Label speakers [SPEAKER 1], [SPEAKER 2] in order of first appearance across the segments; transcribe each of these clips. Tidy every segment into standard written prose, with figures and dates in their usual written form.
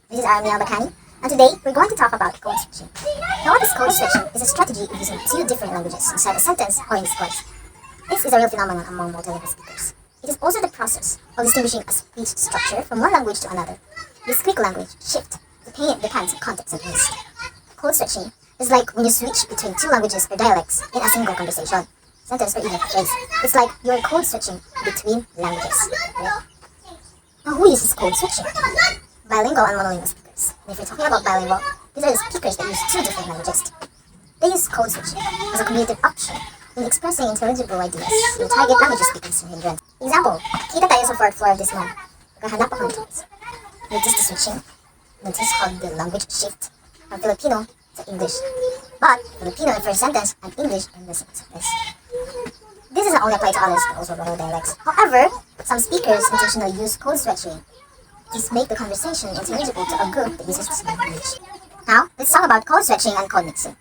[SPEAKER 1] This is Aramia Bakani, and today we're going to talk about code switching. Now, what is code switching is a strategy of using two different languages inside a sentence or in discourse. This is a real phenomenon among multilingual speakers. It is also the process of distinguishing a speech structure from one language to another. This quick language shift depends on context and taste. Code switching is like when you switch between two languages or dialects in a single conversation, sentence, or even a phrase. It's like you're code switching between languages. Right? Now, who uses code switching? Bilingual and monolingual speakers. And if we're talking about bilingual, these are the speakers that use two different languages. They use code switching as a creative option in expressing intelligible ideas in target language speakers and hindrance. Example, kita tayo sa fourth floor of this mall. Maghahanap ako ng tickets. Notice the switching. Notice how the language shift from Filipino to English. But Filipino in first sentence and English in the second sentence. This doesn't only apply to others but also other dialects. However, some speakers intentionally use code switching to make the conversation intelligible to a group that uses the same language. Now, let's talk about code switching and code mixing.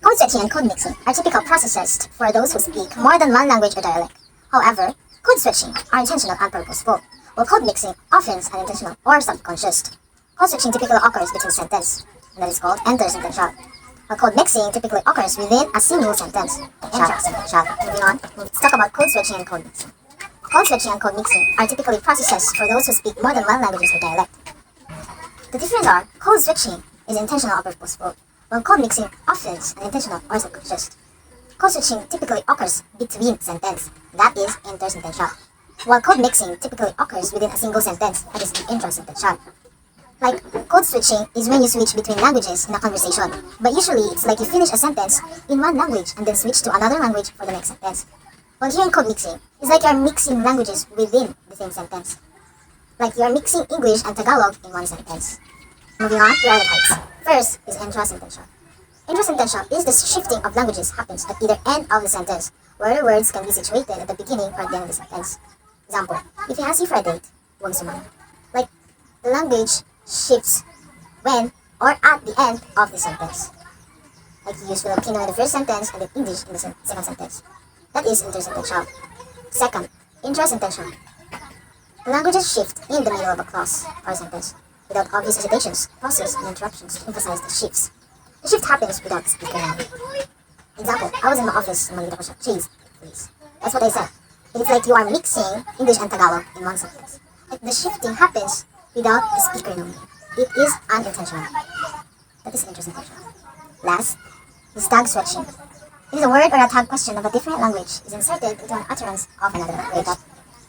[SPEAKER 1] Code switching and code mixing are typical processes for those who speak more than one language or dialect. However, code switching are intentional and purposeful, while code mixing often is unintentional or subconscious. Code switching typically occurs between sentences, and that is called intersentential. While code mixing typically occurs within a single sentence, intrasentential. Moving on, let's talk about code switching and code mixing. Code switching and code mixing are typically processes for those who speak more than one language or dialect. The difference are, code switching is intentional or purposeful, while code mixing often is unintentional or subconscious. Code switching typically occurs between sentences, that is intersentential, while code mixing typically occurs within a single sentence, that is intrasentential. Like, code switching is when you switch between languages in a conversation, but usually it's like you finish a sentence in one language and then switch to another language for the next sentence. While here in code mixing, it's like you're mixing languages within the same sentence. Like you're mixing English and Tagalog in one sentence. Moving on, here are the types. First is intrasentential. Intrasentential is the shifting of languages happens at either end of the sentence, where the words can be situated at the beginning or at the end of the sentence. Example, if he asks you for a date, huwag sumama. Like, the language shifts when or at the end of the sentence. Like you use Filipino in the first sentence and then English in the second sentence. That is intersentential. Second, intrasentential. The languages shift in the middle of a clause or sentence without obvious hesitations, pauses, and interruptions to emphasize the shifts. The shift happens without the speaker knowing. Example, I was in my office and ko siya, cheese, please. That's what I said. It's like you are mixing English and Tagalog in one sentence. Like the shifting happens without the speaker knowing. It is unintentional. That is intersentential. Last is tag switching. It is a word or a tag question of a different language is inserted into an utterance of another language.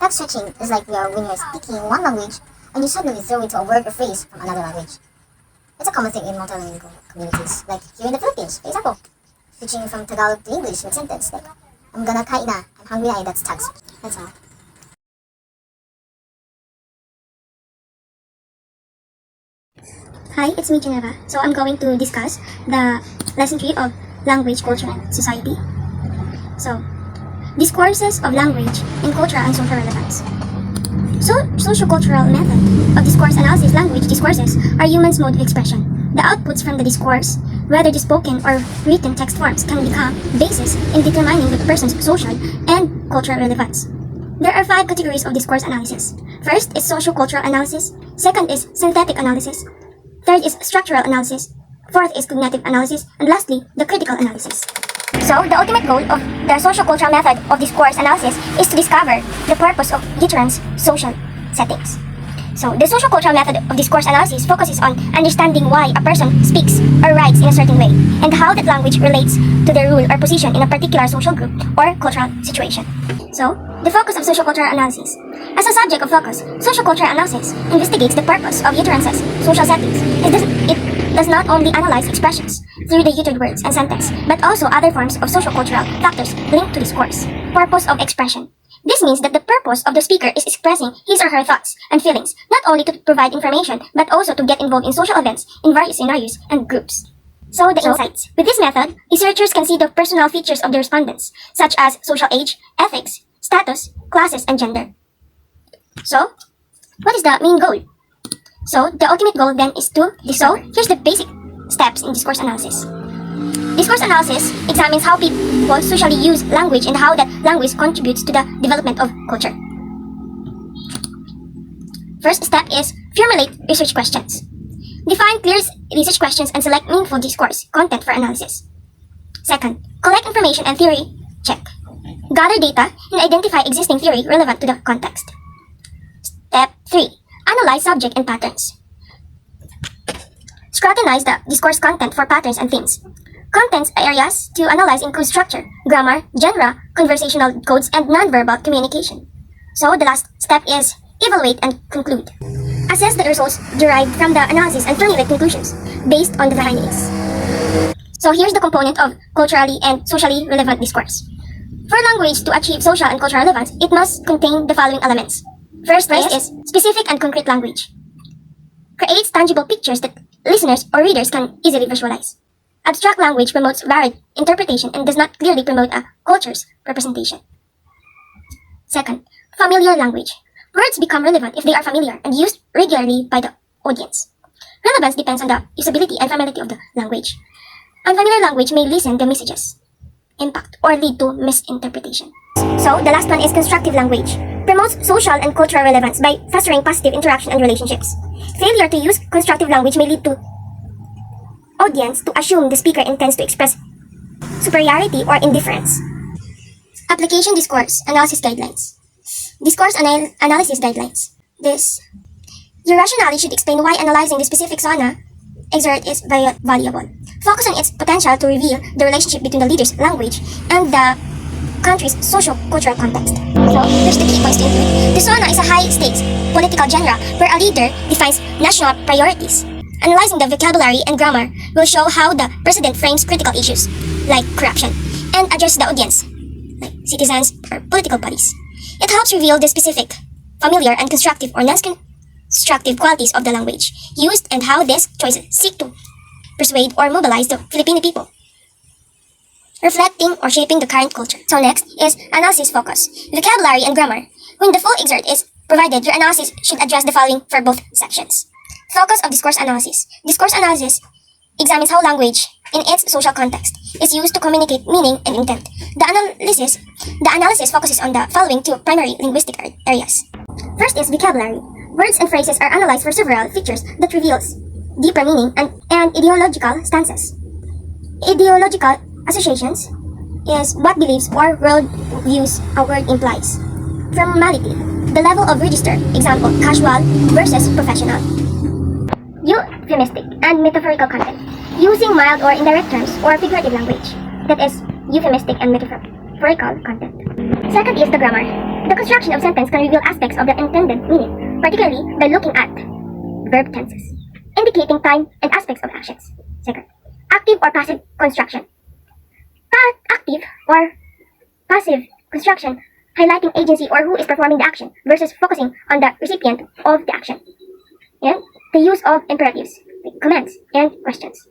[SPEAKER 1] Tag switching is like when you're speaking one language and you suddenly throw into a word or phrase from another language. It's a common thing in multilingual communities, like here in the Philippines, for example. Switching from Tagalog to English with sentence like, I'm gonna kain na, I'm hungry na, that's tag switching. That's all.
[SPEAKER 2] Hi, it's me, Geneva. So I'm going to discuss the lesson 3 of language, culture, and society. So, discourses of language in cultural and social relevance. So, sociocultural method of discourse analysis language discourses are humans' mode of expression. The outputs from the discourse, whether the spoken or written text forms, can become basis in determining the person's social and cultural relevance. There are 5 categories of discourse analysis. First is sociocultural analysis. Second is synthetic analysis. Third is structural analysis. Fourth is cognitive analysis. And lastly, the critical analysis. So, the ultimate goal of the sociocultural method of discourse analysis is to discover the purpose of different social settings. So, the sociocultural method of discourse analysis focuses on understanding why a person speaks or writes in a certain way, and how that language relates to their role or position in a particular social group or cultural situation. So, the focus of sociocultural analysis. As a subject of focus, sociocultural analysis investigates the purpose of utterances, social settings. It does not only analyze expressions through the uttered words and sentence, but also other forms of sociocultural factors linked to discourse. Purpose of expression. This means that the purpose of the speaker is expressing his or her thoughts and feelings, not only to provide information, but also to get involved in social events in various scenarios and groups. So, the insights. With this method, researchers can see the personal features of the respondents, such as social age, ethics, status, classes, and gender. So, what is the main goal? So, the ultimate goal then is to... So, here's the basic steps in discourse analysis. Discourse analysis examines how people socially use language and how that language contributes to the development of culture. First step is formulate research questions. Define clear research questions and select meaningful discourse content for analysis. Second, collect information and theory check. Gather data and identify existing theory relevant to the context. Step 3. Analyze subject and patterns. Scrutinize the discourse content for patterns and themes. Contents areas to analyze include structure, grammar, genre, conversational codes, and nonverbal communication. So the last step is evaluate and conclude. Assess the results derived from the analysis and formulate conclusions based on the findings. So here's the component of culturally and socially relevant discourse. For language to achieve social and cultural relevance, it must contain the following elements. First is specific and concrete language. Creates tangible pictures that listeners or readers can easily visualize. Abstract language promotes varied interpretation and does not clearly promote a culture's representation. Second, familiar language. Words become relevant if they are familiar and used regularly by the audience. Relevance depends on the usability and familiarity of the language. Unfamiliar language may listen to messages, impact, or lead to misinterpretation. So, the last one is constructive language. Promotes social and cultural relevance by fostering positive interaction and relationships. Failure to use constructive language may lead to audience to assume the speaker intends to express superiority or indifference. Application discourse analysis guidelines. Discourse analysis guidelines. Your rationale should explain why analyzing the specific zona exert is valuable. Focus on its potential to reveal the relationship between the leader's language and the country's socio-cultural context. So, here's the key points to include. The zona is a high-stakes political genre where a leader defines national priorities. Analyzing the vocabulary and grammar will show how the president frames critical issues, like corruption, and address the audience, like citizens or political bodies. It helps reveal the specific, familiar, and constructive or non-constructive qualities of the language used and how these choices seek to persuade or mobilize the Filipino people, reflecting or shaping the current culture. So next is analysis focus, vocabulary and grammar. When the full excerpt is provided, your analysis should address the following for both sections. Focus of discourse analysis. Discourse analysis examines how language, in its social context, is used to communicate meaning and intent. The analysis focuses on the following two primary linguistic areas. First is vocabulary. Words and phrases are analyzed for several features that reveals deeper meaning and ideological stances. Ideological associations is what beliefs or world views a word implies. Formality, the level of register, example, casual versus professional. Euphemistic and metaphorical content, using mild or indirect terms or figurative language, that is, euphemistic and metaphorical content. Second is the grammar. The construction of sentence can reveal aspects of the intended meaning, particularly by looking at verb tenses, indicating time and aspects of actions. Second, active or passive construction. Active or passive construction, highlighting agency or who is performing the action versus focusing on the recipient of the action. And the use of imperatives, commands, and questions.